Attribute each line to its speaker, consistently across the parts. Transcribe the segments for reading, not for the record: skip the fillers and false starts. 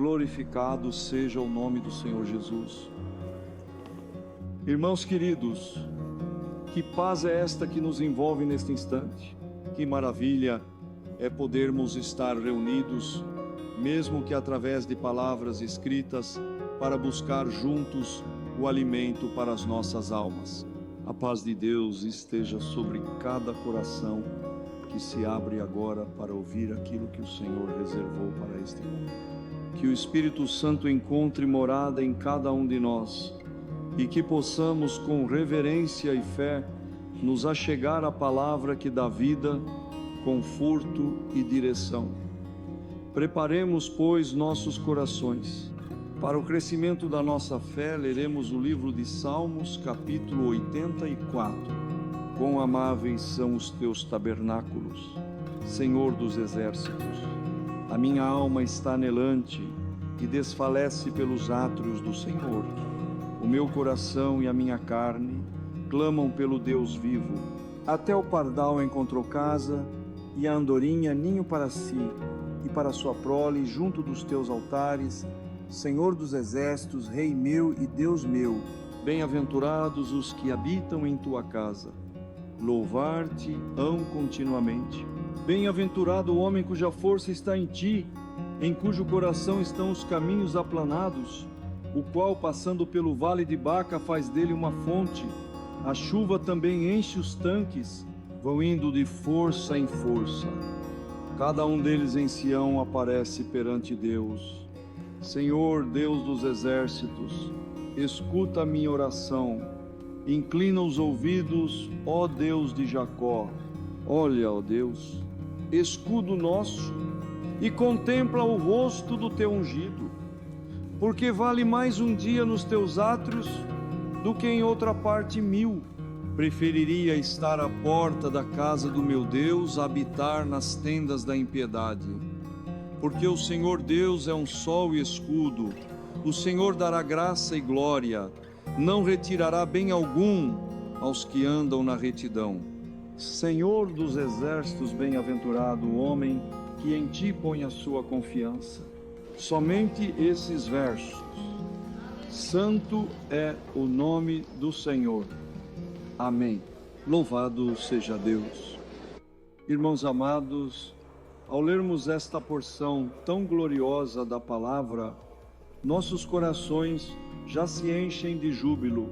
Speaker 1: Glorificado seja o nome do Senhor Jesus. Irmãos queridos, que paz é esta que nos envolve neste instante? Que maravilha é podermos estar reunidos, mesmo que através de palavras escritas, para buscar juntos o alimento para as nossas almas. A paz de Deus esteja sobre cada coração que se abre agora para ouvir aquilo que o Senhor reservou para este mundo. Que o Espírito Santo encontre morada em cada um de nós e que possamos, com reverência e fé, nos achegar à palavra que dá vida, conforto e direção. Preparemos, pois, nossos corações. Para o crescimento da nossa fé, leremos o livro de Salmos, capítulo 84. Quão amáveis são os teus tabernáculos, Senhor dos exércitos. A minha alma está anelante e desfalece pelos átrios do Senhor. O meu coração e a minha carne clamam pelo Deus vivo. Até o pardal encontrou casa e a andorinha ninho para si e para sua prole junto dos teus altares, Senhor dos exércitos, Rei meu e Deus meu. Bem-aventurados os que habitam em tua casa. Louvar-te hão continuamente. Bem-aventurado o homem cuja força está em ti, em cujo coração estão os caminhos aplanados, o qual, passando pelo vale de Baca, faz dele uma fonte. A chuva também enche os tanques, vão indo de força em força. Cada um deles em Sião aparece perante Deus. Senhor, Deus dos exércitos, escuta a minha oração. Inclina os ouvidos, ó Deus de Jacó. Olha, ó Deus, escudo nosso, e contempla o rosto do teu ungido, porque vale mais um dia nos teus átrios do que em outra parte 1000. Preferiria estar à porta da casa do meu Deus a habitar nas tendas da impiedade. Porque o Senhor Deus é um sol e escudo, o Senhor dará graça e glória, não retirará bem algum aos que andam na retidão. Senhor dos exércitos, bem-aventurado o homem que em ti põe a sua confiança. Somente esses versos. Santo é o nome do Senhor. Amém. Louvado seja Deus. Irmãos amados, ao lermos esta porção tão gloriosa da palavra, nossos corações já se enchem de júbilo,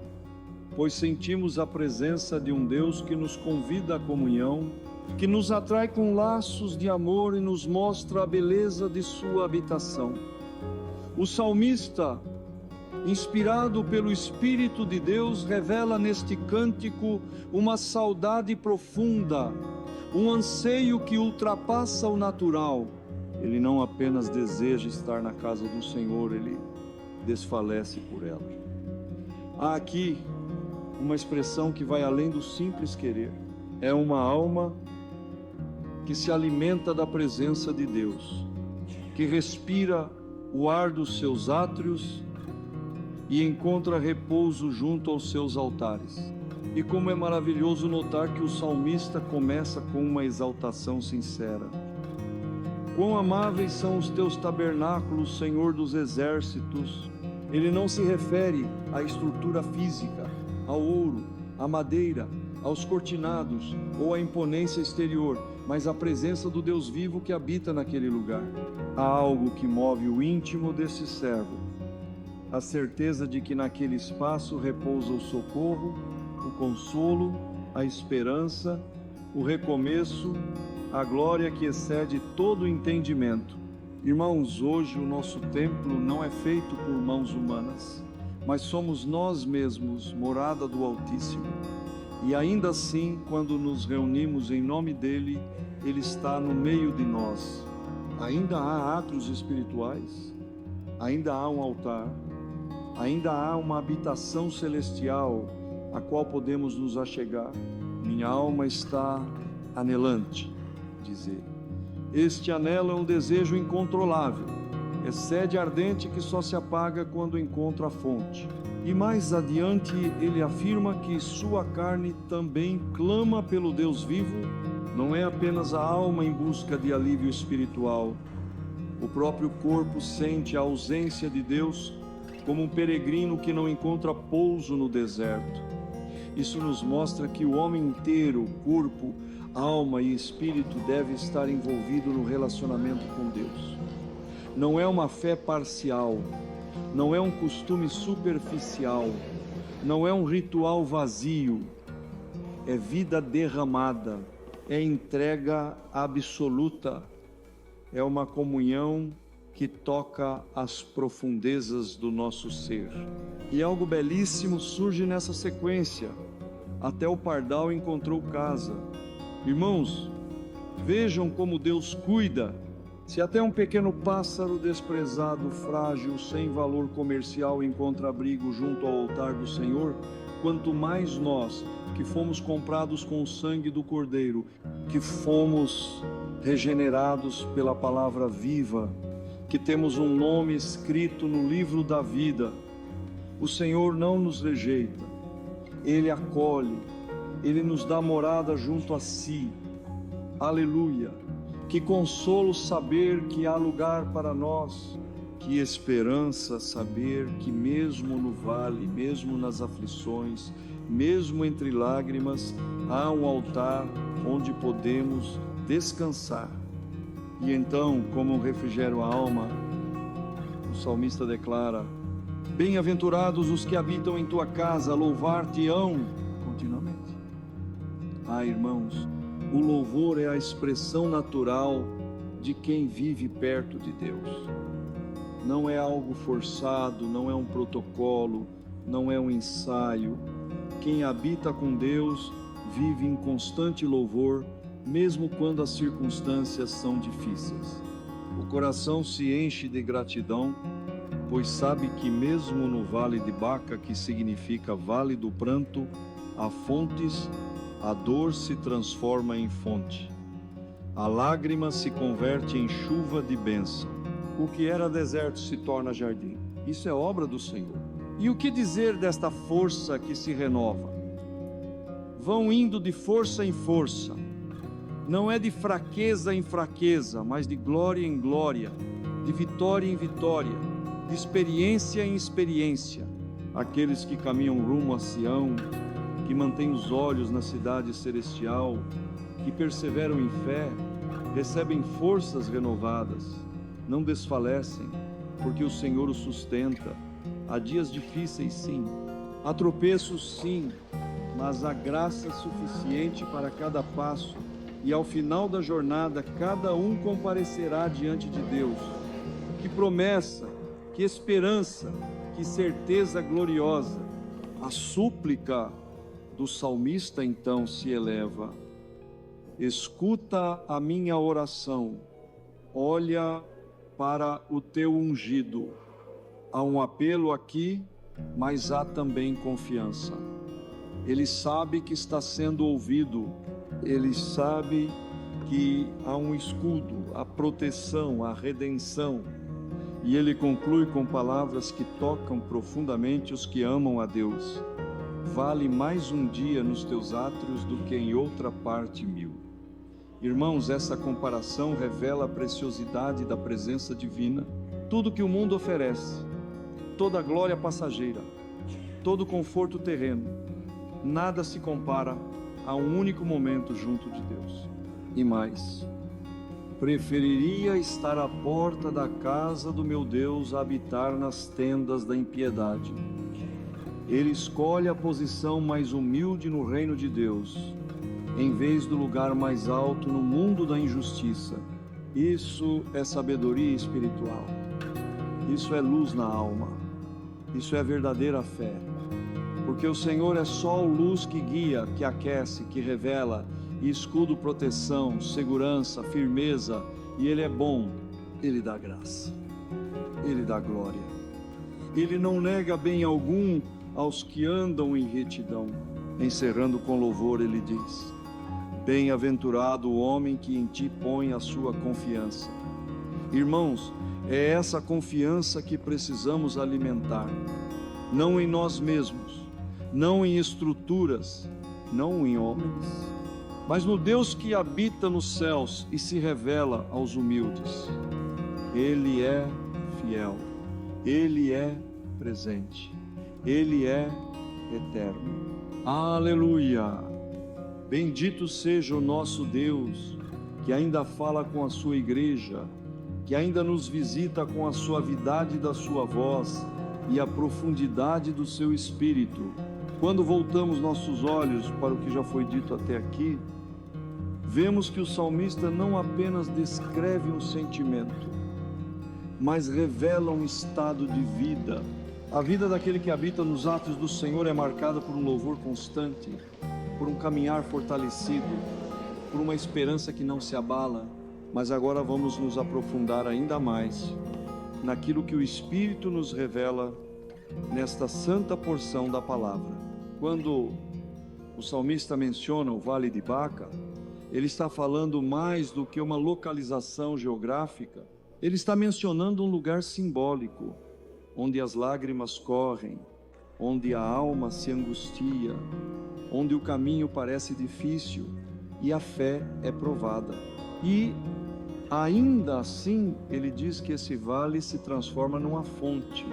Speaker 1: pois sentimos a presença de um Deus que nos convida à comunhão, que nos atrai com laços de amor e nos mostra a beleza de sua habitação. O salmista, inspirado pelo Espírito de Deus, revela neste cântico uma saudade profunda, um anseio que ultrapassa o natural. Ele não apenas deseja estar na casa do Senhor, ele desfalece por ela. Há aqui uma expressão que vai além do simples querer. É uma alma que se alimenta da presença de Deus, que respira o ar dos seus átrios e encontra repouso junto aos seus altares. E como é maravilhoso notar que o salmista começa com uma exaltação sincera. Quão amáveis são os teus tabernáculos, Senhor dos exércitos. Ele não se refere à estrutura física, ao ouro, à madeira, aos cortinados ou à imponência exterior, mas à presença do Deus vivo que habita naquele lugar. Há algo que move o íntimo desse servo, a certeza de que naquele espaço repousa o socorro, o consolo, a esperança, o recomeço, a glória que excede todo o entendimento. Irmãos, hoje o nosso templo não é feito por mãos humanas, mas somos nós mesmos, morada do Altíssimo. E ainda assim, quando nos reunimos em nome dele, ele está no meio de nós. Ainda há atos espirituais, ainda há um altar, ainda há uma habitação celestial a qual podemos nos achegar. Minha alma está anelante, diz ele. Este anelo é um desejo incontrolável, é sede ardente que só se apaga quando encontra a fonte. E mais adiante ele afirma que sua carne também clama pelo Deus vivo. Não é apenas a alma em busca de alívio espiritual, O próprio corpo sente a ausência de Deus, como um peregrino que não encontra pouso no deserto. Isso nos mostra que o homem inteiro, corpo, alma e espírito, deve estar envolvido no relacionamento com Deus. Não é uma fé parcial, não é um costume superficial, não é um ritual vazio, é vida derramada, é entrega absoluta, é uma comunhão que toca as profundezas do nosso ser. E algo belíssimo surge nessa sequência. Até o pardal encontrou casa. Irmãos, vejam como Deus cuida. Se até um pequeno pássaro desprezado, frágil, sem valor comercial encontra abrigo junto ao altar do Senhor, quanto mais nós, que fomos comprados com o sangue do Cordeiro, que fomos regenerados pela palavra viva, que temos um nome escrito no livro da vida. O Senhor não nos rejeita, Ele acolhe, Ele nos dá morada junto a si. Aleluia! Que consolo saber que há lugar para nós, que esperança saber que mesmo no vale, mesmo nas aflições, mesmo entre lágrimas, há um altar onde podemos descansar. E então, como um refrigério à alma, o salmista declara: bem-aventurados os que habitam em tua casa, louvar-te-ão continuamente. Ah, irmãos, o louvor é a expressão natural de quem vive perto de Deus. Não é algo forçado, não é um protocolo, não é um ensaio. Quem habita com Deus vive em constante louvor, mesmo quando as circunstâncias são difíceis. O coração se enche de gratidão, pois sabe que mesmo no vale de Baca, que significa vale do pranto, há fontes, a dor se transforma em fonte. A lágrima se converte em chuva de bênção. O que era deserto se torna jardim. Isso é obra do Senhor. E o que dizer desta força que se renova? Vão indo de força em força. Não é de fraqueza em fraqueza, mas de glória em glória, de vitória em vitória, de experiência em experiência. Aqueles que caminham rumo a Sião, que mantêm os olhos na cidade celestial, que perseveram em fé, recebem forças renovadas, não desfalecem, porque o Senhor os sustenta. Há dias difíceis, sim, há tropeços, sim, mas há graça suficiente para cada passo, e ao final da jornada, cada um comparecerá diante de Deus. Que promessa, que esperança, que certeza gloriosa! A súplica do salmista então se eleva: escuta a minha oração, olha para o teu ungido. Há um apelo aqui, mas há também confiança. Ele sabe que está sendo ouvido, ele sabe que há um escudo, a proteção, a redenção. E ele conclui com palavras que tocam profundamente os que amam a Deus. Vale mais um dia nos teus átrios do que em outra parte 1000. Irmãos, essa comparação revela a preciosidade da presença divina. Tudo que o mundo oferece, toda a glória passageira, todo o conforto terreno, nada se compara a um único momento junto de Deus. E mais, preferiria estar à porta da casa do meu Deus a habitar nas tendas da impiedade. Ele escolhe a posição mais humilde no reino de Deus, em vez do lugar mais alto no mundo da injustiça. Isso é sabedoria espiritual. Isso é luz na alma. Isso é verdadeira fé. Porque o Senhor é só luz que guia, que aquece, que revela, e escudo, proteção, segurança, firmeza. E Ele é bom, Ele dá graça, Ele dá glória. Ele não nega bem algum aos que andam em retidão. Encerrando com louvor, Ele diz: bem-aventurado o homem que em Ti põe a sua confiança. Irmãos, é essa confiança que precisamos alimentar, não em nós mesmos, não em estruturas, não em homens, mas no Deus que habita nos céus e se revela aos humildes. Ele é fiel, Ele é presente, Ele é eterno. Aleluia! Bendito seja o nosso Deus, que ainda fala com a sua igreja, que ainda nos visita com a suavidade da sua voz e a profundidade do seu espírito. Quando voltamos nossos olhos para o que já foi dito até aqui, vemos que o salmista não apenas descreve um sentimento, mas revela um estado de vida. A vida daquele que habita nos atos do Senhor é marcada por um louvor constante, por um caminhar fortalecido, por uma esperança que não se abala. Mas agora vamos nos aprofundar ainda mais naquilo que o Espírito nos revela nesta santa porção da palavra. Quando o salmista menciona o Vale de Baca, ele está falando mais do que uma localização geográfica. Ele está mencionando um lugar simbólico, onde as lágrimas correm, onde a alma se angustia, onde o caminho parece difícil e a fé é provada. E ainda assim, ele diz que esse vale se transforma numa fonte.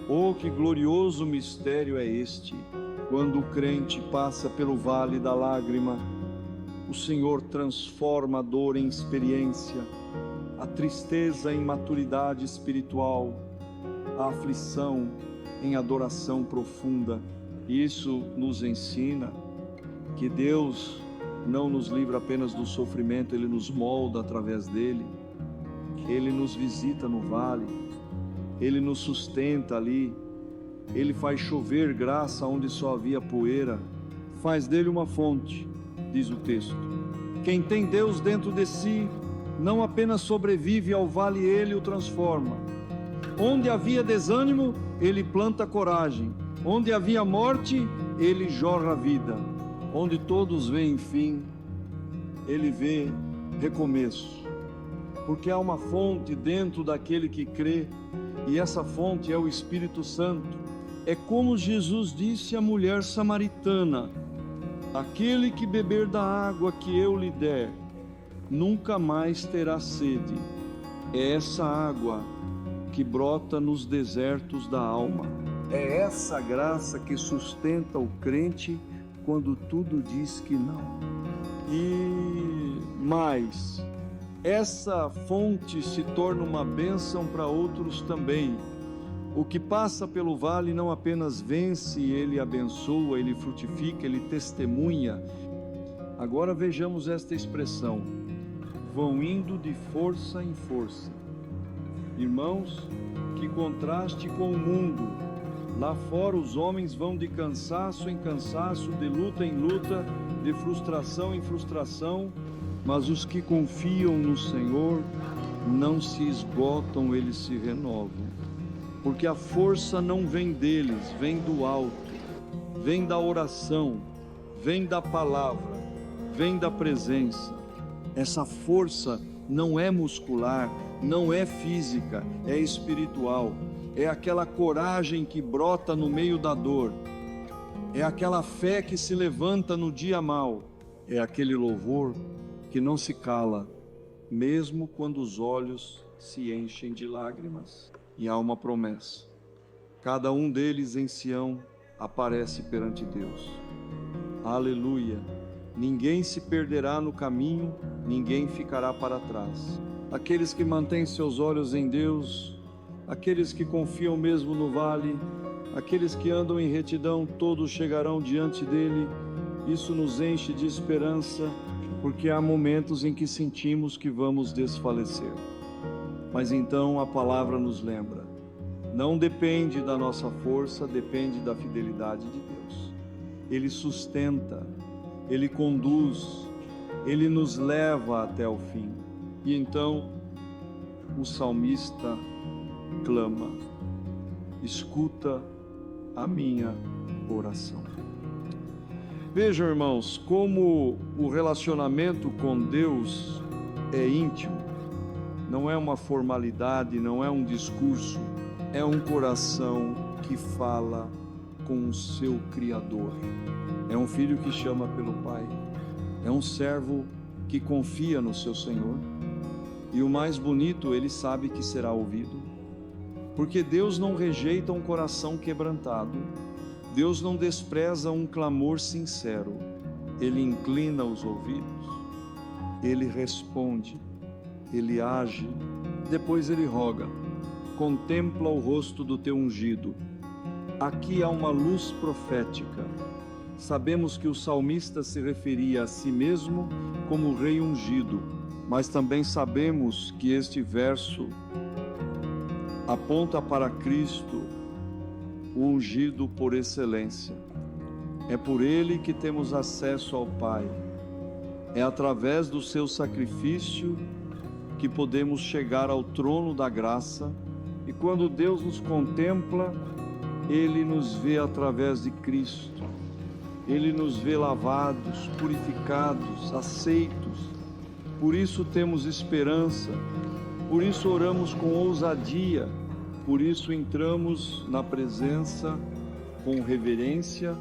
Speaker 1: Oh, que glorioso mistério é este! Quando o crente passa pelo vale da lágrima, o Senhor transforma a dor em experiência, a tristeza em maturidade espiritual, a aflição em adoração profunda. Isso nos ensina que Deus não nos livra apenas do sofrimento, Ele nos molda através dele, Ele nos visita no vale, Ele nos sustenta ali, Ele faz chover graça onde só havia poeira, faz dele uma fonte, diz o texto. Quem tem Deus dentro de si, não apenas sobrevive ao vale, Ele o transforma. Onde havia desânimo, Ele planta coragem. Onde havia morte, Ele jorra vida. Onde todos veem fim, Ele vê recomeço. Porque há uma fonte dentro daquele que crê, e essa fonte é o Espírito Santo. É como Jesus disse à mulher samaritana: aquele que beber da água que eu lhe der, nunca mais terá sede. É essa água que brota nos desertos da alma. É essa graça que sustenta o crente quando tudo diz que não. E mais, essa fonte se torna uma bênção para outros também. O que passa pelo vale não apenas vence, ele abençoa, ele frutifica, ele testemunha. Agora vejamos esta expressão: vão indo de força em força. Irmãos, que contraste com o mundo. Lá fora os homens vão de cansaço em cansaço, de luta em luta, de frustração em frustração, mas os que confiam no Senhor não se esgotam, eles se renovam. Porque a força não vem deles, vem do alto, vem da oração, vem da palavra, vem da presença. Essa força não é muscular, não é física, é espiritual. É aquela coragem que brota no meio da dor, é aquela fé que se levanta no dia mau, é aquele louvor que não se cala, mesmo quando os olhos se enchem de lágrimas. E há uma promessa: cada um deles em Sião aparece perante Deus. Aleluia! Ninguém se perderá no caminho, ninguém ficará para trás. Aqueles que mantêm seus olhos em Deus, aqueles que confiam mesmo no vale, aqueles que andam em retidão, todos chegarão diante dele. Isso nos enche de esperança, porque há momentos em que sentimos que vamos desfalecer. Mas então a palavra nos lembra: não depende da nossa força, depende da fidelidade de Deus. Ele sustenta, Ele conduz, Ele nos leva até o fim. E então o salmista clama: escuta a minha oração. Vejam, irmãos, como o relacionamento com Deus é íntimo. Não é uma formalidade, não é um discurso, é um coração que fala com o seu Criador. É um filho que chama pelo Pai, é um servo que confia no seu Senhor. E o mais bonito, ele sabe que será ouvido. Porque Deus não rejeita um coração quebrantado. Deus não despreza um clamor sincero. Ele inclina os ouvidos. Ele responde. Ele age. Depois ele roga. Contempla o rosto do teu ungido. Aqui há uma luz profética. Sabemos que o salmista se referia a si mesmo como rei ungido, mas também sabemos que este verso aponta para Cristo, o ungido por excelência. É por ele que temos acesso ao Pai. É através do seu sacrifício que podemos chegar ao trono da graça, e quando Deus nos contempla, Ele nos vê através de Cristo. Ele nos vê lavados, purificados, aceitos. Por isso temos esperança, por isso oramos com ousadia, por isso entramos na presença com reverência,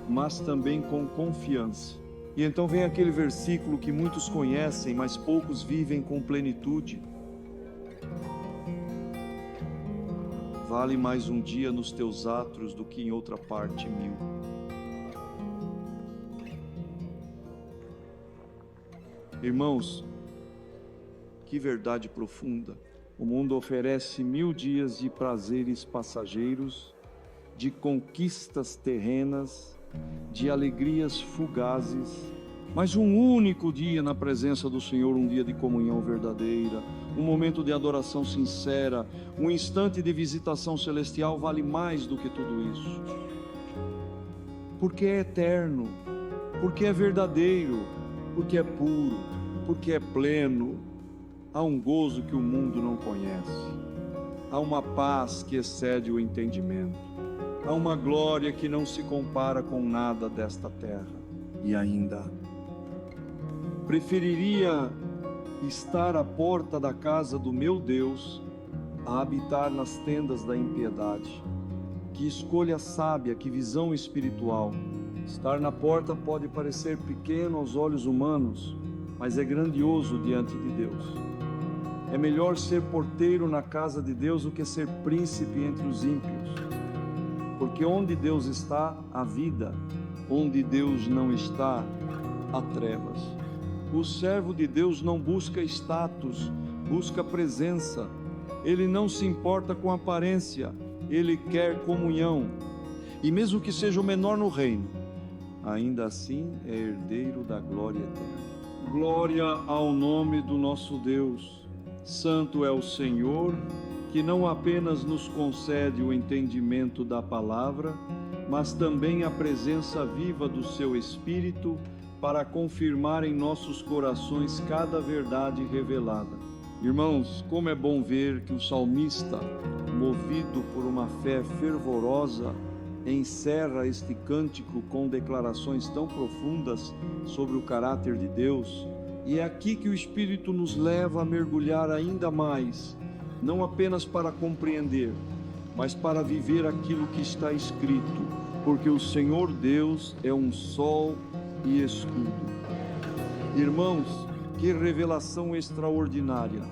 Speaker 1: mas também com confiança. E então vem aquele versículo que muitos conhecem, mas poucos vivem com plenitude. Vale mais um dia nos teus átrios do que em outra parte 1000. Irmãos, que verdade profunda. O mundo oferece 1000 dias de prazeres passageiros, de conquistas terrenas, de alegrias fugazes, mas um único dia na presença do Senhor, um dia de comunhão verdadeira, um momento de adoração sincera, um instante de visitação celestial vale mais do que tudo isso. Porque é eterno, porque é verdadeiro, porque é puro, porque é pleno. Há um gozo que o mundo não conhece, há uma paz que excede o entendimento, há uma glória que não se compara com nada desta terra. E ainda, preferiria estar à porta da casa do meu Deus a habitar nas tendas da impiedade. Que escolha sábia, que visão espiritual. Estar na porta pode parecer pequeno aos olhos humanos, mas é grandioso diante de Deus. É melhor ser porteiro na casa de Deus do que ser príncipe entre os ímpios. Porque onde Deus está, há vida. Onde Deus não está, há trevas. O servo de Deus não busca status, busca presença. Ele não se importa com aparência, ele quer comunhão. E mesmo que seja o menor no reino, ainda assim é herdeiro da glória eterna. Glória ao nome do nosso Deus. Santo é o Senhor, que não apenas nos concede o entendimento da palavra, mas também a presença viva do seu Espírito para confirmar em nossos corações cada verdade revelada. Irmãos, como é bom ver que o salmista, movido por uma fé fervorosa, encerra este cântico com declarações tão profundas sobre o caráter de Deus. E é aqui que o Espírito nos leva a mergulhar ainda mais, não apenas para compreender, mas para viver aquilo que está escrito, porque o Senhor Deus é um sol e escudo. Irmãos, que revelação extraordinária!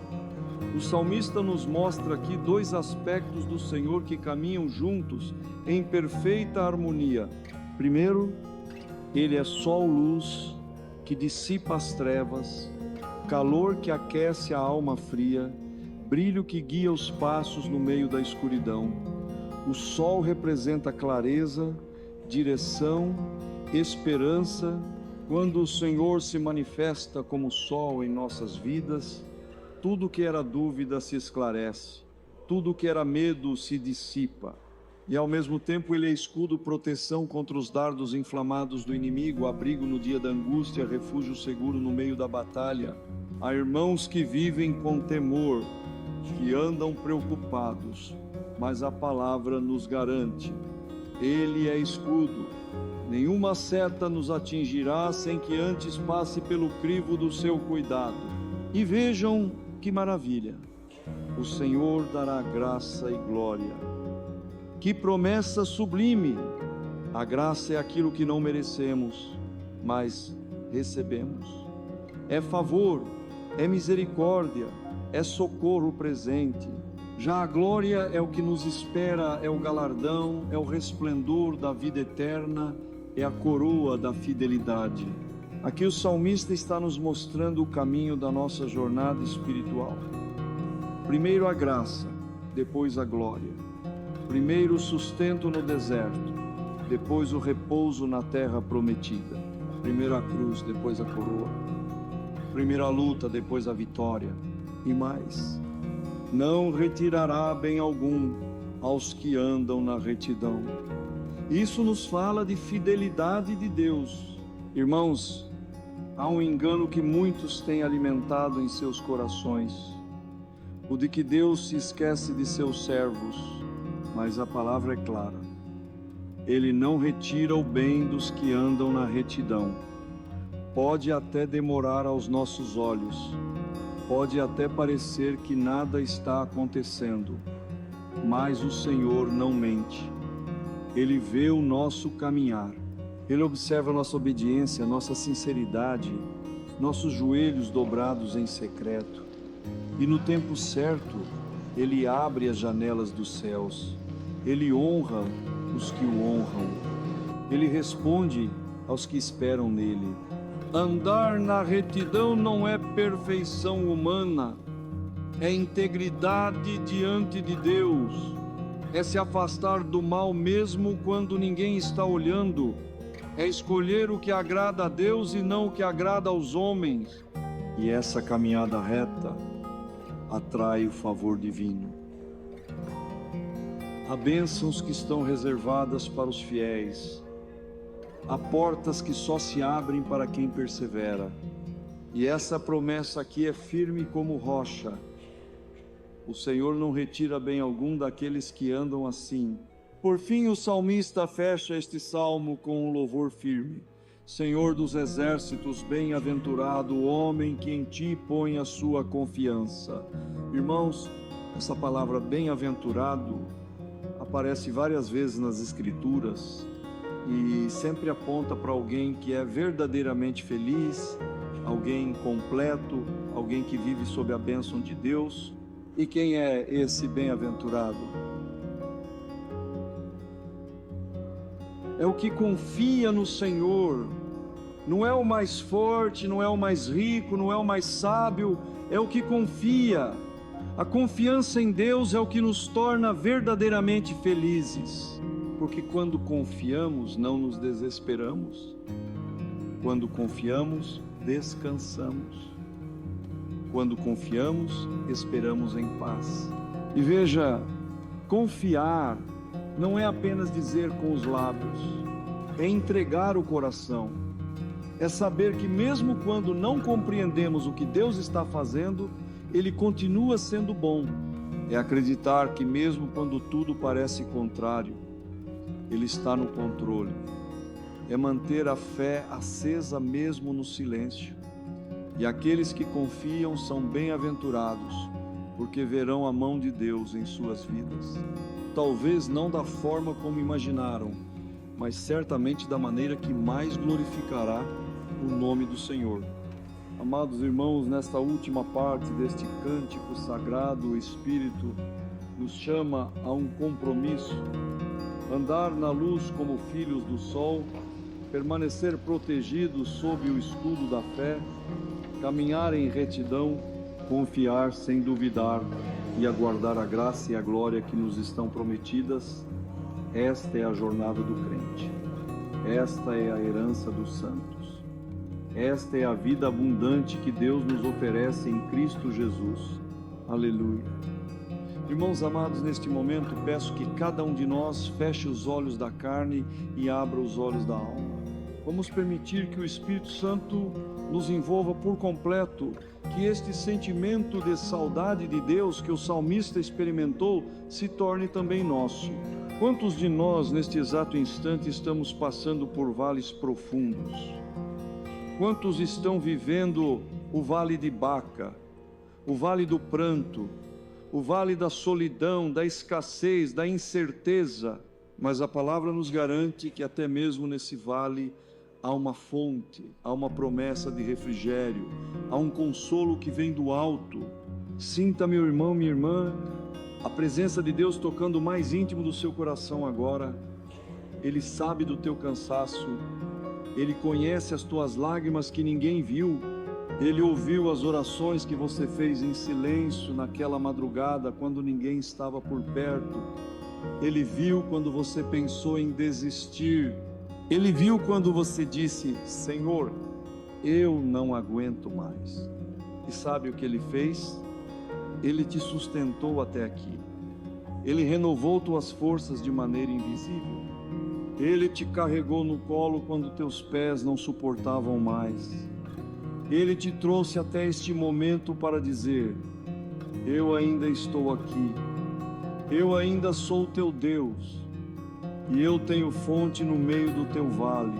Speaker 1: O salmista nos mostra aqui dois aspectos do Senhor que caminham juntos em perfeita harmonia. Primeiro, Ele é sol-luz que dissipa as trevas, calor que aquece a alma fria, brilho que guia os passos no meio da escuridão. O sol representa clareza, direção, esperança. Quando o Senhor se manifesta como sol em nossas vidas, tudo que era dúvida se esclarece, tudo que era medo se dissipa. E ao mesmo tempo Ele é escudo, proteção contra os dardos inflamados do inimigo, abrigo no dia da angústia, refúgio seguro no meio da batalha. Há irmãos que vivem com temor, que andam preocupados, mas a palavra nos garante: Ele é escudo. Nenhuma seta nos atingirá sem que antes passe pelo crivo do seu cuidado. E vejam que maravilha! O Senhor dará graça e glória. Que promessa sublime! A graça é aquilo que não merecemos, mas recebemos. É favor, é misericórdia, é socorro presente. Já a glória é o que nos espera, é o galardão, é o resplendor da vida eterna, é a coroa da fidelidade. Aqui o salmista está nos mostrando o caminho da nossa jornada espiritual. Primeiro a graça, depois a glória. Primeiro o sustento no deserto, depois o repouso na terra prometida. Primeiro a cruz, depois a coroa. Primeiro a luta, depois a vitória. E mais, não retirará bem algum aos que andam na retidão. Isso nos fala de fidelidade de Deus. Irmãos, há um engano que muitos têm alimentado em seus corações, o de que Deus se esquece de seus servos, mas a palavra é clara. Ele não retira o bem dos que andam na retidão. Pode até demorar aos nossos olhos, pode até parecer que nada está acontecendo, mas o Senhor não mente. Ele vê o nosso caminhar. Ele observa nossa obediência, nossa sinceridade, nossos joelhos dobrados em secreto. E no tempo certo, Ele abre as janelas dos céus. Ele honra os que o honram. Ele responde aos que esperam nele. Andar na retidão não é perfeição humana, é integridade diante de Deus, é se afastar do mal mesmo quando ninguém está olhando, é escolher o que agrada a Deus e não o que agrada aos homens. E essa caminhada reta atrai o favor divino. Há bênçãos que estão reservadas para os fiéis. Há portas que só se abrem para quem persevera. E essa promessa aqui é firme como rocha. O Senhor não retira bem algum daqueles que andam assim. Por fim, o salmista fecha este salmo com um louvor firme. Senhor dos exércitos, bem-aventurado o homem que em ti põe a sua confiança. Irmãos, essa palavra bem-aventurado aparece várias vezes nas Escrituras e sempre aponta para alguém que é verdadeiramente feliz, alguém completo, alguém que vive sob a bênção de Deus. E quem é esse bem-aventurado? É o que confia no Senhor. Não é o mais forte, não é o mais rico, não é o mais sábio, é o que confia. A confiança em Deus é o que nos torna verdadeiramente felizes, porque quando confiamos, não nos desesperamos. Quando confiamos, descansamos. Quando confiamos, esperamos em paz. E veja, confiar não é apenas dizer com os lábios, é entregar o coração. É saber que mesmo quando não compreendemos o que Deus está fazendo, Ele continua sendo bom. É acreditar que mesmo quando tudo parece contrário, Ele está no controle. É manter a fé acesa mesmo no silêncio. E aqueles que confiam são bem-aventurados, porque verão a mão de Deus em suas vidas. Talvez não da forma como imaginaram, mas certamente da maneira que mais glorificará o nome do Senhor. Amados irmãos, nesta última parte deste cântico sagrado, o Espírito nos chama a um compromisso: andar na luz como filhos do sol, permanecer protegidos sob o escudo da fé, caminhar em retidão, confiar sem duvidar e aguardar a graça e a glória que nos estão prometidas. Esta é a jornada do crente. Esta é a herança dos santos. Esta é a vida abundante que Deus nos oferece em Cristo Jesus. Aleluia. Irmãos amados, neste momento peço que cada um de nós feche os olhos da carne e abra os olhos da alma. Vamos permitir que o Espírito Santo nos envolva por completo, que este sentimento de saudade de Deus que o salmista experimentou se torne também nosso. Quantos de nós neste exato instante estamos passando por vales profundos? Quantos estão vivendo o vale de Baca, o vale do pranto, o vale da solidão, da escassez, da incerteza? Mas a palavra nos garante que até mesmo nesse vale há uma fonte, há uma promessa de refrigério, há um consolo que vem do alto. Sinta, meu irmão, minha irmã, a presença de Deus tocando o mais íntimo do seu coração agora. Ele sabe do teu cansaço, Ele conhece as tuas lágrimas que ninguém viu, Ele ouviu as orações que você fez em silêncio naquela madrugada quando ninguém estava por perto. Ele viu quando você pensou em desistir, Ele viu quando você disse: Senhor, eu não aguento mais. E sabe o que Ele fez? Ele te sustentou até aqui, Ele renovou tuas forças de maneira invisível, Ele te carregou no colo quando teus pés não suportavam mais, Ele te trouxe até este momento para dizer: eu ainda estou aqui, eu ainda sou teu Deus, e eu tenho fonte no meio do teu vale.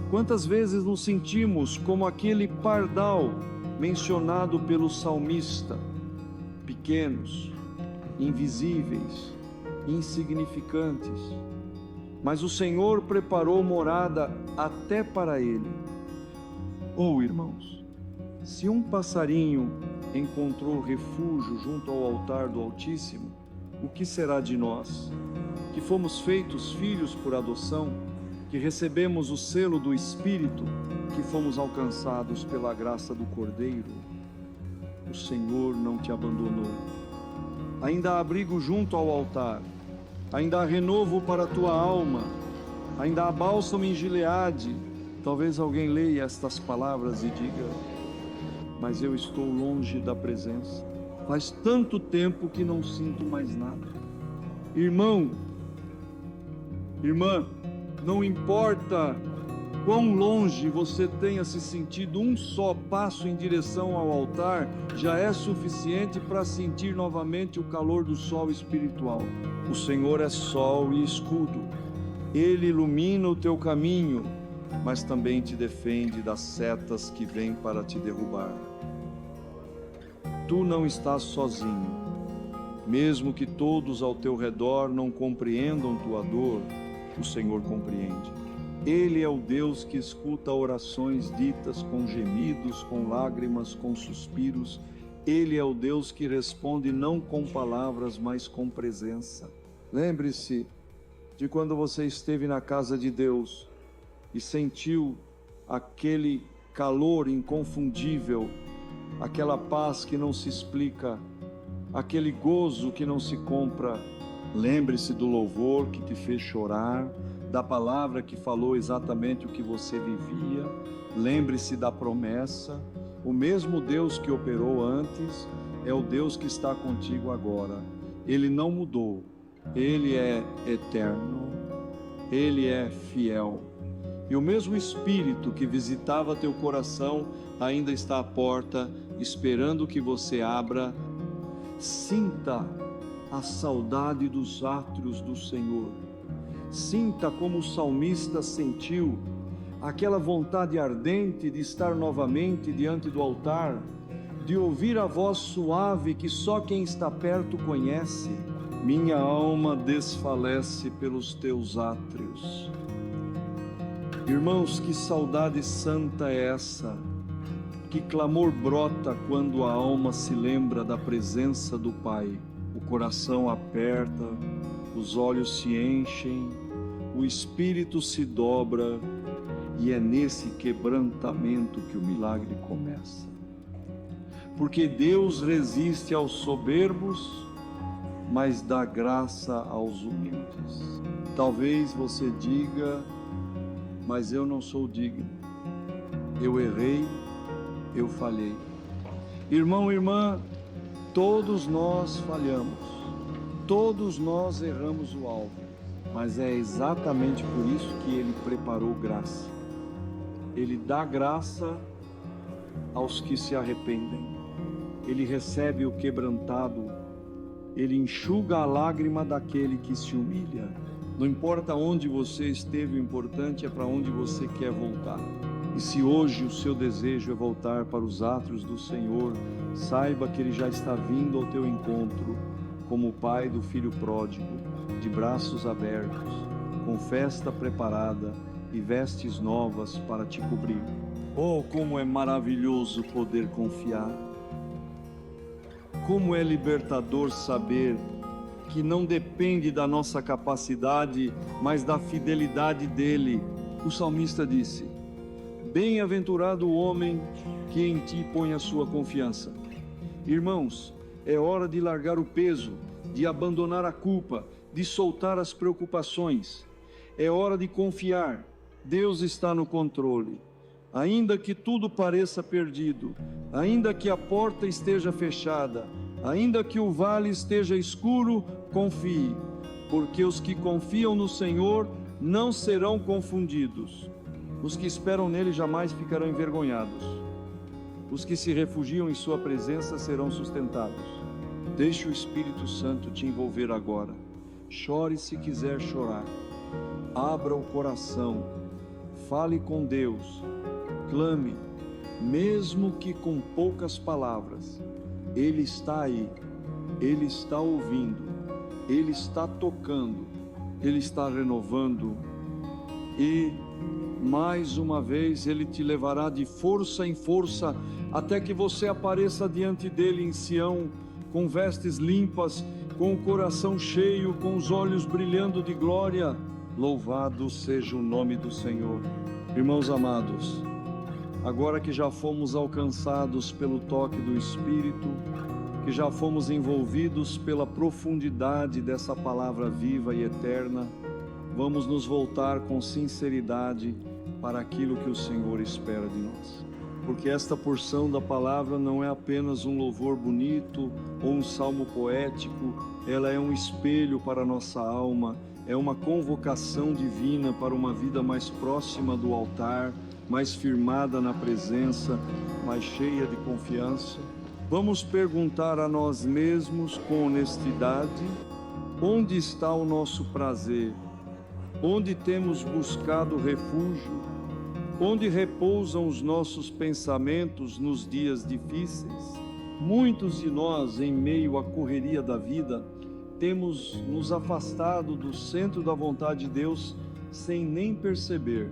Speaker 1: Quantas vezes nos sentimos como aquele pardal mencionado pelo salmista, pequenos, invisíveis, insignificantes, mas o Senhor preparou morada até para ele. Oh, irmãos, se um passarinho encontrou refúgio junto ao altar do Altíssimo, o que será de nós, que fomos feitos filhos por adoção, que recebemos o selo do Espírito, que fomos alcançados pela graça do Cordeiro? O Senhor não te abandonou. Ainda há abrigo junto ao altar, ainda há renovo para a tua alma, ainda há bálsamo em Gileade. Talvez alguém leia estas palavras e diga: mas eu estou longe da presença, faz tanto tempo que não sinto mais nada. Irmão, irmã, não importa quão longe você tenha se sentido, um só passo em direção ao altar já é suficiente para sentir novamente o calor do sol espiritual. O Senhor é sol e escudo, Ele ilumina o teu caminho, mas também te defende das setas que vêm para te derrubar. Tu não estás sozinho, mesmo que todos ao teu redor não compreendam tua dor, o Senhor compreende. Ele é o Deus que escuta orações ditas com gemidos, com lágrimas, com suspiros. Ele é o Deus que responde não com palavras, mas com presença. Lembre-se de quando você esteve na casa de Deus e sentiu aquele calor inconfundível, aquela paz que não se explica, aquele gozo que não se compra. Lembre-se do louvor que te fez chorar, da palavra que falou exatamente o que você vivia. Lembre-se da promessa. O mesmo Deus que operou antes é o Deus que está contigo agora. Ele não mudou, Ele é eterno, Ele é fiel. E o mesmo Espírito que visitava teu coração ainda está à porta, esperando que você abra. Sinta a saudade dos átrios do Senhor. Sinta como o salmista sentiu aquela vontade ardente de estar novamente diante do altar, de ouvir a voz suave que só quem está perto conhece. Minha alma desfalece pelos teus átrios. Irmãos, que saudade santa é essa? Que clamor brota quando a alma se lembra da presença do Pai. O coração aperta, os olhos se enchem, o espírito se dobra, e é nesse quebrantamento que o milagre começa. Porque Deus resiste aos soberbos, mas dá graça aos humildes. Talvez você diga: mas eu não sou digno, eu errei, eu falhei. Irmão, irmã, todos nós falhamos, todos nós erramos o alvo, mas é exatamente por isso que Ele preparou graça. Ele dá graça aos que se arrependem, Ele recebe o quebrantado, Ele enxuga a lágrima daquele que se humilha. Não importa onde você esteve, o importante é para onde você quer voltar. E se hoje o seu desejo é voltar para os átrios do Senhor, saiba que Ele já está vindo ao teu encontro, como o pai do filho pródigo, de braços abertos, com festa preparada e vestes novas para te cobrir. Oh, como é maravilhoso poder confiar! Como é libertador saber que não depende da nossa capacidade, mas da fidelidade dele. O salmista disse: bem-aventurado o homem que em ti põe a sua confiança. Irmãos, é hora de largar o peso, de abandonar a culpa, de soltar as preocupações. É hora de confiar. Deus está no controle. Ainda que tudo pareça perdido, ainda que a porta esteja fechada, ainda que o vale esteja escuro, confie, porque os que confiam no Senhor não serão confundidos. Os que esperam nele jamais ficarão envergonhados. Os que se refugiam em sua presença serão sustentados. Deixe o Espírito Santo te envolver agora. Chore se quiser chorar. Abra o coração. Fale com Deus. Clame, mesmo que com poucas palavras. Ele está aí. Ele está ouvindo. Ele está tocando. Ele está renovando. E mais uma vez Ele te levará de força em força, até que você apareça diante dEle em Sião, com vestes limpas, com o coração cheio, com os olhos brilhando de glória. Louvado seja o nome do Senhor. Irmãos amados, agora que já fomos alcançados pelo toque do Espírito, que já fomos envolvidos pela profundidade dessa palavra viva e eterna, vamos nos voltar com sinceridade para aquilo que o Senhor espera de nós. Porque esta porção da palavra não é apenas um louvor bonito ou um salmo poético, ela é um espelho para a nossa alma, é uma convocação divina para uma vida mais próxima do altar, mais firmada na presença, mais cheia de confiança. Vamos perguntar a nós mesmos com honestidade: onde está o nosso prazer? Onde temos buscado refúgio? Onde repousam os nossos pensamentos nos dias difíceis? Muitos de nós, em meio à correria da vida, temos nos afastado do centro da vontade de Deus sem nem perceber.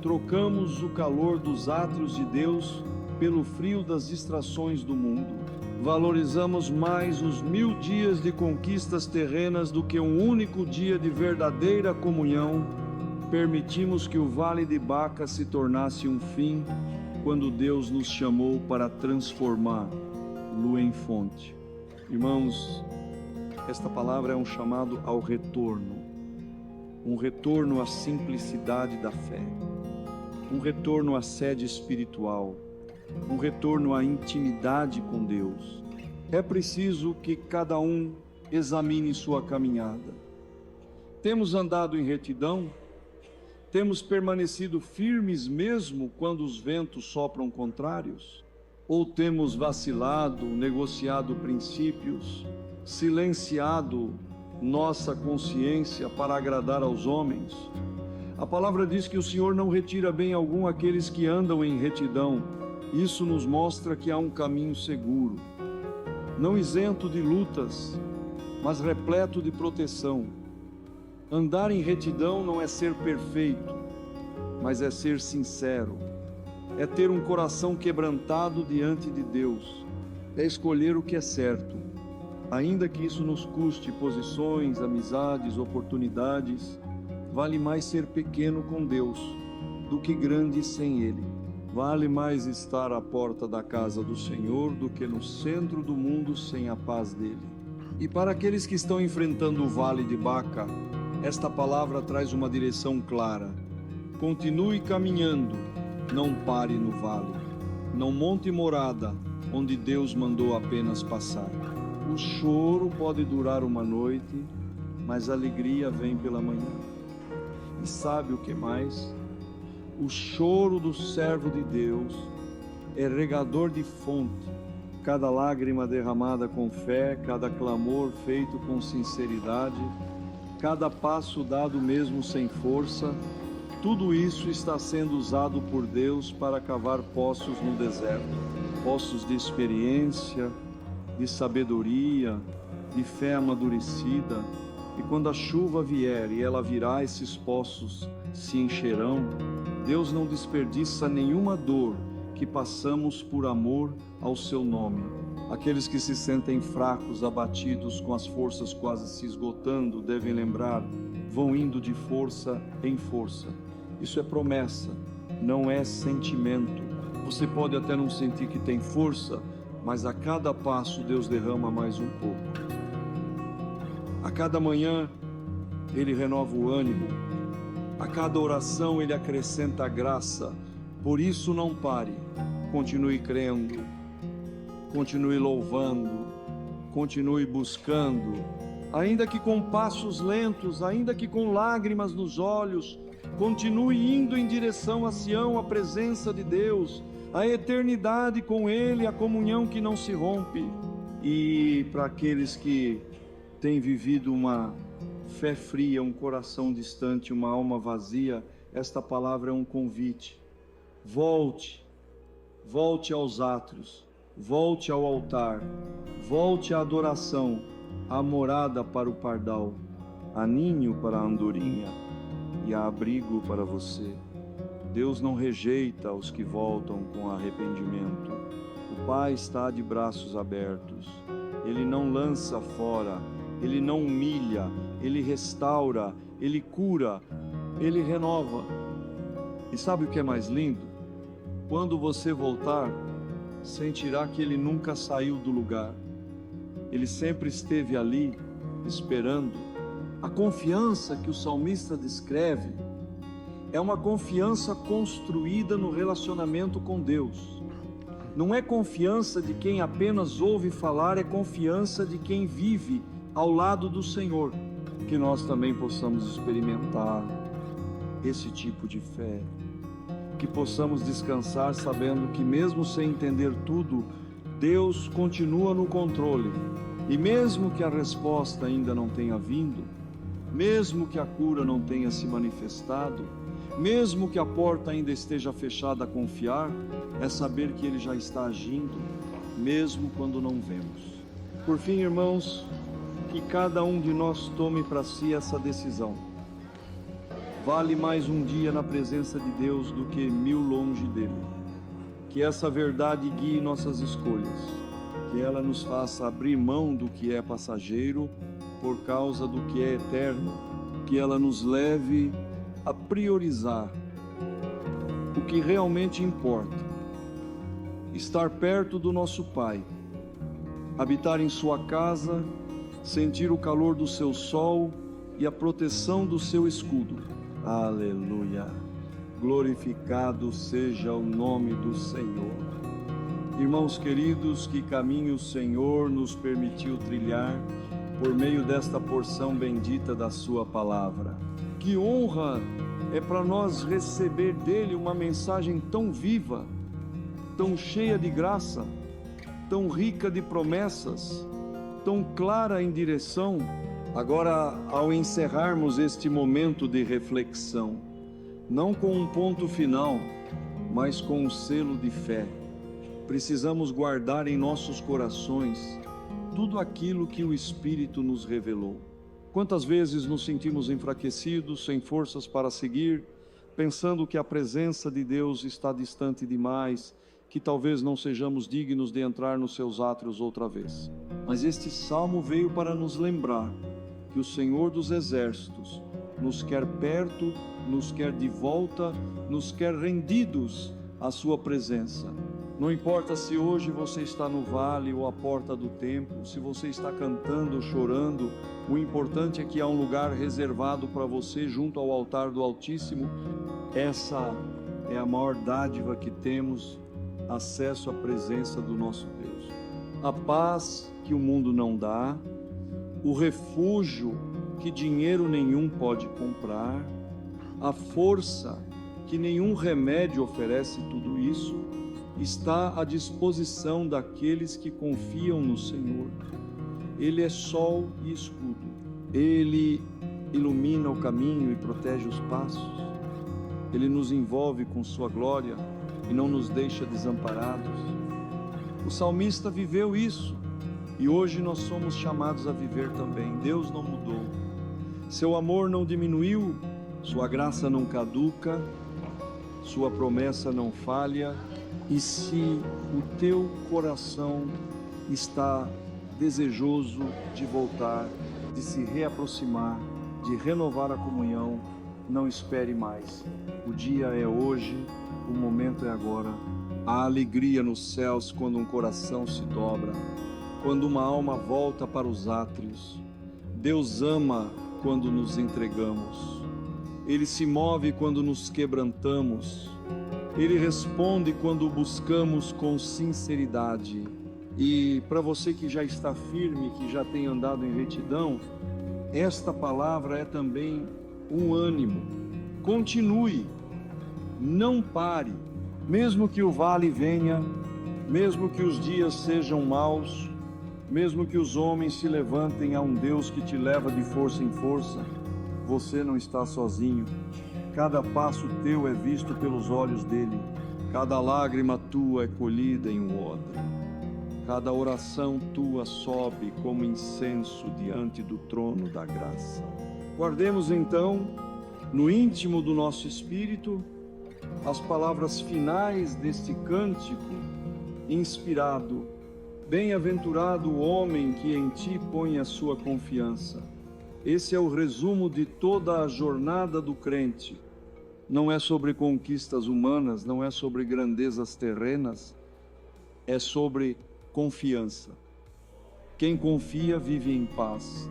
Speaker 1: Trocamos o calor dos átrios de Deus pelo frio das distrações do mundo. Valorizamos mais os 1000 dias de conquistas terrenas do que um único dia de verdadeira comunhão. Permitimos que o Vale de Baca se tornasse um fim, quando Deus nos chamou para transformar lua em fonte. Irmãos, esta palavra é um chamado ao retorno, um retorno à simplicidade da fé, um retorno à sede espiritual, um retorno à intimidade com Deus. É preciso que cada um examine sua caminhada. Temos andado em retidão? Temos permanecido firmes mesmo quando os ventos sopram contrários? Ou temos vacilado, negociado princípios, silenciado nossa consciência para agradar aos homens? A palavra diz que o Senhor não retira bem algum aqueles que andam em retidão. Isso nos mostra que há um caminho seguro, não isento de lutas, mas repleto de proteção. Andar em retidão não é ser perfeito, mas é ser sincero, é ter um coração quebrantado diante de Deus, é escolher o que é certo, ainda que isso nos custe posições, amizades, oportunidades. Vale mais ser pequeno com Deus do que grande sem Ele. Vale mais estar à porta da casa do Senhor do que no centro do mundo sem a paz dele. E para aqueles que estão enfrentando o Vale de Baca, esta palavra traz uma direção clara. Continue caminhando, não pare no vale. Não monte morada onde Deus mandou apenas passar. O choro pode durar uma noite, mas a alegria vem pela manhã. E sabe o que mais? O choro do servo de Deus é regador de fonte. Cada lágrima derramada com fé, cada clamor feito com sinceridade, cada passo dado mesmo sem força, tudo isso está sendo usado por Deus para cavar poços no deserto. Poços de experiência, de sabedoria, de fé amadurecida. E quando a chuva vier e ela virá, esses poços se encherão. Deus não desperdiça nenhuma dor que passamos por amor ao seu nome. Aqueles que se sentem fracos, abatidos, com as forças quase se esgotando, devem lembrar, vão indo de força em força. Isso é promessa, não é sentimento. Você pode até não sentir que tem força, mas a cada passo Deus derrama mais um pouco. A cada manhã Ele renova o ânimo, a cada oração Ele acrescenta a graça. Por isso não pare, continue crendo, continue louvando, continue buscando, ainda que com passos lentos, ainda que com lágrimas nos olhos, continue indo em direção a Sião, a presença de Deus, a eternidade com Ele, a comunhão que não se rompe. E para aqueles que têm vivido uma fé fria, um coração distante, uma alma vazia, esta palavra é um convite. Volte aos átrios, volte ao altar, volte à adoração, à morada para o pardal, a ninho para a andorinha e a abrigo para você. Deus não rejeita os que voltam com arrependimento. O Pai está de braços abertos. Ele não lança fora, Ele não humilha, Ele restaura, Ele cura, Ele renova. E sabe o que é mais lindo? Quando você voltar, sentirá que Ele nunca saiu do lugar. Ele sempre esteve ali, esperando. A confiança que o salmista descreve é uma confiança construída no relacionamento com Deus. Não é confiança de quem apenas ouve falar, é confiança de quem vive ao lado do Senhor. Que nós também possamos experimentar esse tipo de fé. Que possamos descansar sabendo que mesmo sem entender tudo, Deus continua no controle. E mesmo que a resposta ainda não tenha vindo, mesmo que a cura não tenha se manifestado, mesmo que a porta ainda esteja fechada, a confiar é saber que Ele já está agindo, mesmo quando não vemos. Por fim, irmãos, que cada um de nós tome para si essa decisão. Vale mais um dia na presença de Deus do que 1000 longe dele. Que essa verdade guie nossas escolhas, que ela nos faça abrir mão do que é passageiro por causa do que é eterno, que ela nos leve a priorizar o que realmente importa: estar perto do nosso Pai, habitar em sua casa, sentir o calor do seu sol e a proteção do seu escudo. Aleluia! Glorificado seja o nome do Senhor. Irmãos queridos, que caminho o Senhor nos permitiu trilhar por meio desta porção bendita da sua palavra. Que honra é para nós receber dele uma mensagem tão viva, tão cheia de graça, tão rica de promessas, tão clara em direção. Agora, ao encerrarmos este momento de reflexão, não com um ponto final, mas com um selo de fé, precisamos guardar em nossos corações tudo aquilo que o Espírito nos revelou. Quantas vezes nos sentimos enfraquecidos, sem forças para seguir, pensando que a presença de Deus está distante demais, que talvez não sejamos dignos de entrar nos seus átrios outra vez. Mas este salmo veio para nos lembrar que o Senhor dos Exércitos nos quer perto, nos quer de volta, nos quer rendidos à sua presença. Não importa se hoje você está no vale ou à porta do templo, se você está cantando ou chorando, o importante é que há um lugar reservado para você junto ao altar do Altíssimo. Essa é a maior dádiva que temos, acesso à presença do nosso Deus. A paz que o mundo não dá, o refúgio que dinheiro nenhum pode comprar, a força que nenhum remédio oferece, tudo isso está à disposição daqueles que confiam no Senhor. Ele é sol e escudo. Ele ilumina o caminho e protege os passos. Ele nos envolve com sua glória e não nos deixa desamparados. O salmista viveu isso e hoje nós somos chamados a viver também. Deus não mudou. Seu amor não diminuiu, sua graça não caduca, sua promessa não falha. E se o teu coração está desejoso de voltar, de se reaproximar, de renovar a comunhão, não espere mais. O dia é hoje, o momento é agora. Há alegria nos céus quando um coração se dobra, quando uma alma volta para os átrios. Deus ama quando nos entregamos. Ele se move quando nos quebrantamos. Ele responde quando o buscamos com sinceridade. E para você que já está firme, que já tem andado em retidão, esta palavra é também um ânimo. Continue, não pare, mesmo que o vale venha, mesmo que os dias sejam maus, mesmo que os homens se levantem a um Deus que te leva de força em força, você não está sozinho. Cada passo teu é visto pelos olhos dele, cada lágrima tua é colhida em um odre. Cada oração tua sobe como incenso diante do trono da graça. Guardemos então, no íntimo do nosso espírito, as palavras finais deste cântico inspirado. Bem-aventurado o homem que em ti põe a sua confiança. Esse é o resumo de toda a jornada do crente. Não é sobre conquistas humanas, não é sobre grandezas terrenas, é sobre confiança. Quem confia vive em paz.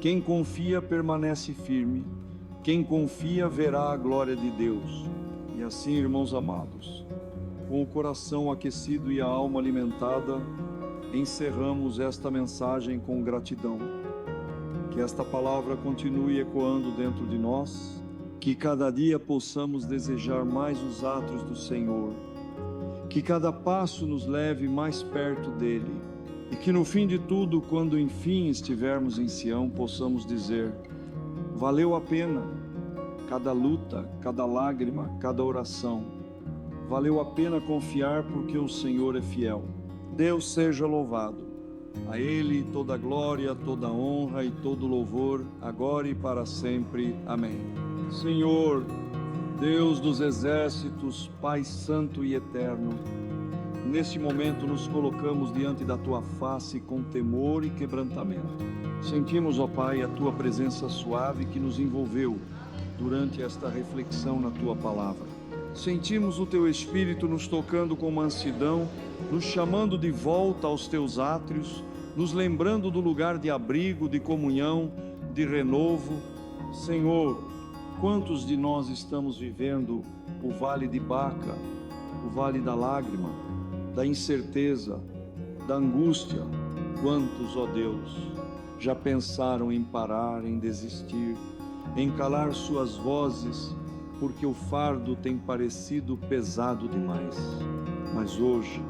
Speaker 1: Quem confia permanece firme. Quem confia verá a glória de Deus. E assim, irmãos amados, com o coração aquecido e a alma alimentada, encerramos esta mensagem com gratidão. Que esta palavra continue ecoando dentro de nós, que cada dia possamos desejar mais os átrios do Senhor, que cada passo nos leve mais perto dele, e que no fim de tudo, quando enfim estivermos em Sião, possamos dizer: valeu a pena cada luta, cada lágrima, cada oração, valeu a pena confiar porque o Senhor é fiel. Deus seja louvado, a Ele toda a glória, toda a honra e todo louvor, agora e para sempre. Amém. Senhor, Deus dos exércitos, Pai santo e eterno, neste momento nos colocamos diante da Tua face com temor e quebrantamento. Sentimos, ó Pai, a Tua presença suave que nos envolveu durante esta reflexão na Tua palavra. Sentimos o Teu Espírito nos tocando com mansidão, nos chamando de volta aos Teus átrios, nos lembrando do lugar de abrigo, de comunhão, de renovo. Senhor, quantos de nós estamos vivendo o vale de Baca, o vale da lágrima, da incerteza, da angústia? Quantos, ó Deus, já pensaram em parar, em desistir, em calar suas vozes, porque o fardo tem parecido pesado demais? Mas hoje,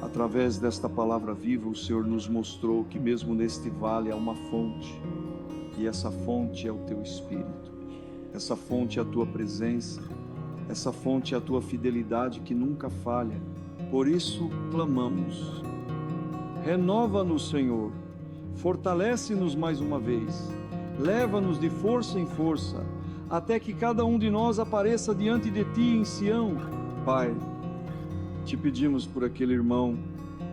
Speaker 1: através desta palavra viva, o Senhor nos mostrou que mesmo neste vale há uma fonte, e essa fonte é o Teu Espírito. Essa fonte é a Tua presença, essa fonte é a Tua fidelidade que nunca falha. Por isso clamamos: renova-nos, Senhor, fortalece-nos mais uma vez, leva-nos de força em força, até que cada um de nós apareça diante de Ti em Sião. Pai, Te pedimos por aquele irmão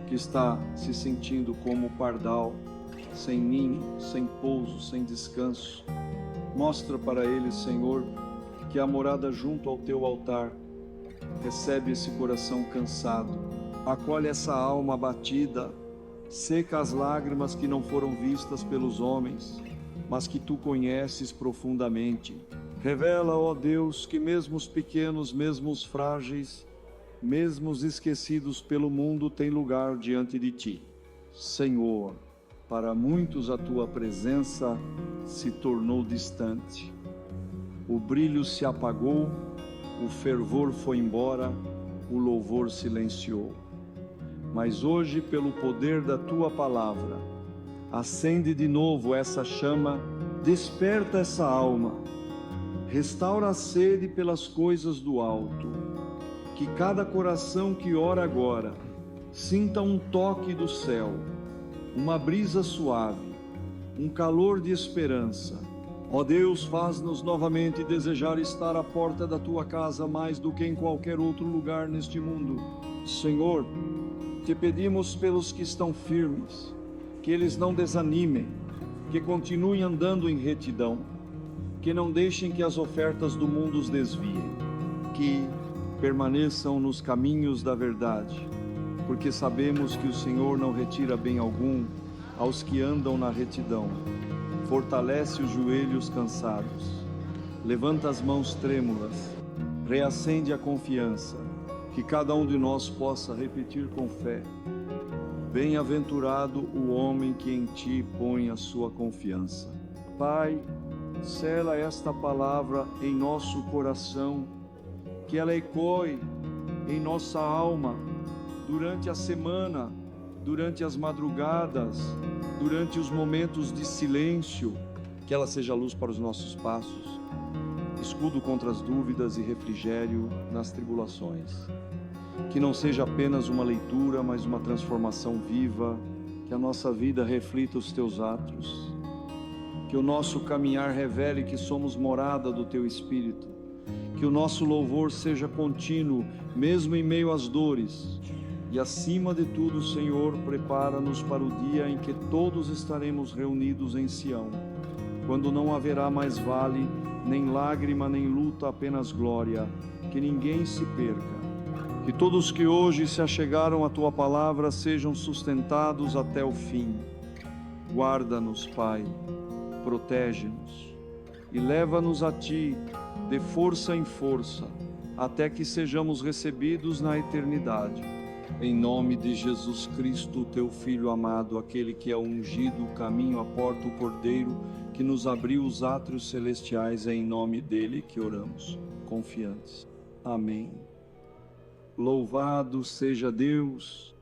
Speaker 1: que está se sentindo como pardal, sem ninho, sem pouso, sem descanso. Mostra para ele, Senhor, que a morada junto ao Teu altar recebe esse coração cansado, acolhe essa alma abatida, seca as lágrimas que não foram vistas pelos homens, mas que Tu conheces profundamente. Revela, ó Deus, que mesmo os pequenos, mesmo os frágeis, mesmo os esquecidos pelo mundo, têm lugar diante de Ti. Senhor, para muitos a Tua presença se tornou distante. O brilho se apagou, o fervor foi embora, o louvor silenciou. Mas hoje, pelo poder da Tua palavra, acende de novo essa chama, desperta essa alma, restaura a sede pelas coisas do alto. Que cada coração que ora agora sinta um toque do céu, uma brisa suave, um calor de esperança. Ó Deus, faz-nos novamente desejar estar à porta da Tua casa mais do que em qualquer outro lugar neste mundo. Senhor, Te pedimos pelos que estão firmes, que eles não desanimem, que continuem andando em retidão, que não deixem que as ofertas do mundo os desviem, que permaneçam nos caminhos da verdade, porque sabemos que o Senhor não retira bem algum aos que andam na retidão. Fortalece os joelhos cansados, levanta as mãos trêmulas, reacende a confiança, que cada um de nós possa repetir com fé: bem-aventurado o homem que em ti põe a sua confiança. Pai, sela esta palavra em nosso coração, que ela ecoe em nossa alma durante a semana, durante as madrugadas, durante os momentos de silêncio, que ela seja luz para os nossos passos, escudo contra as dúvidas e refrigério nas tribulações. Que não seja apenas uma leitura, mas uma transformação viva, que a nossa vida reflita os teus atos, que o nosso caminhar revele que somos morada do teu Espírito, que o nosso louvor seja contínuo, mesmo em meio às dores, e acima de tudo, Senhor, prepara-nos para o dia em que todos estaremos reunidos em Sião, quando não haverá mais vale, nem lágrima, nem luta, apenas glória, que ninguém se perca. Que todos que hoje se achegaram à Tua palavra sejam sustentados até o fim. Guarda-nos, Pai, protege-nos e leva-nos a Ti, de força em força, até que sejamos recebidos na eternidade. Em nome de Jesus Cristo, Teu Filho amado, aquele que é ungido, o caminho, a porta, o Cordeiro, que nos abriu os átrios celestiais, é em nome dEle que oramos, confiantes. Amém. Louvado seja Deus!